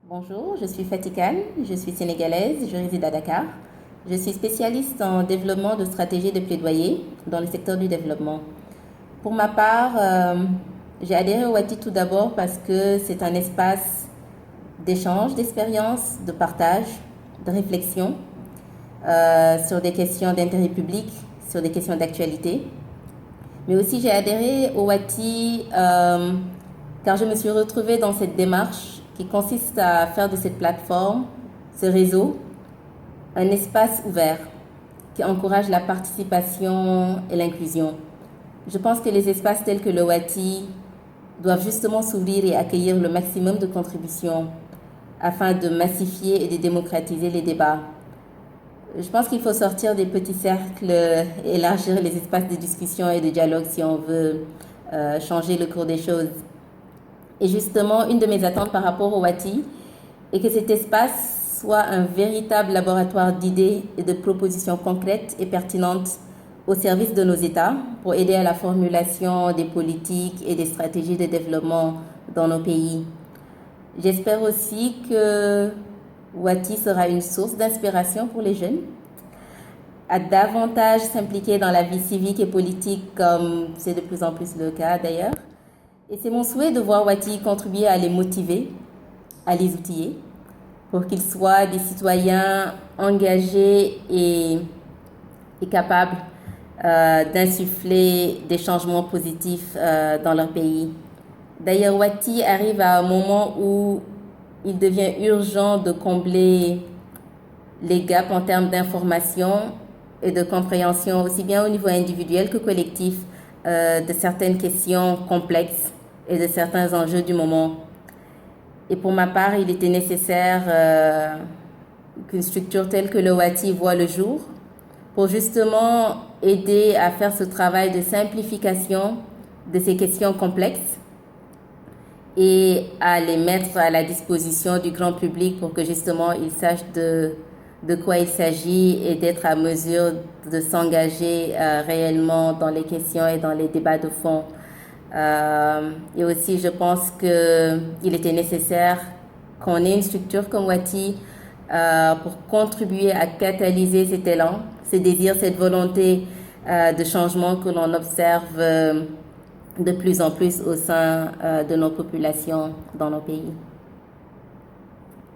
Bonjour, je suis Fatikane, je suis sénégalaise, je réside à Dakar. Je suis spécialiste en développement de stratégies de plaidoyer dans le secteur du développement. Pour ma part, j'ai adhéré au WATI tout d'abord parce que c'est un espace d'échange, d'expérience, de partage, de réflexion sur des questions d'intérêt public, sur des questions d'actualité. Mais aussi j'ai adhéré au WATI car je me suis retrouvée dans cette démarche qui consiste à faire de cette plateforme, ce réseau, un espace ouvert qui encourage la participation et l'inclusion. Je pense que les espaces tels que le WATI doivent justement s'ouvrir et accueillir le maximum de contributions afin de massifier et de démocratiser les débats. Je pense qu'il faut sortir des petits cercles et élargir les espaces de discussion et de dialogue si on veut changer le cours des choses. Et justement, une de mes attentes par rapport au WATI est que cet espace soit un véritable laboratoire d'idées et de propositions concrètes et pertinentes au service de nos États pour aider à la formulation des politiques et des stratégies de développement dans nos pays. J'espère aussi que WATI sera une source d'inspiration pour les jeunes à davantage s'impliquer dans la vie civique et politique comme c'est de plus en plus le cas d'ailleurs. Et c'est mon souhait de voir WATI contribuer à les motiver, à les outiller, pour qu'ils soient des citoyens engagés et capables d'insuffler des changements positifs dans leur pays. D'ailleurs, WATI arrive à un moment où il devient urgent de combler les gaps en termes d'information et de compréhension, aussi bien au niveau individuel que collectif, de certaines questions complexes et de certains enjeux du moment. Et pour ma part, il était nécessaire qu'une structure telle que le WATI voit le jour pour justement aider à faire ce travail de simplification de ces questions complexes et à les mettre à la disposition du grand public pour que justement ils sachent de quoi il s'agit et d'être à mesure de s'engager réellement dans les questions et dans les débats de fond. Et aussi, je pense qu'il était nécessaire qu'on ait une structure comme WATI pour contribuer à catalyser cet élan, ce désir, cette volonté de changement que l'on observe de plus en plus au sein de nos populations dans nos pays.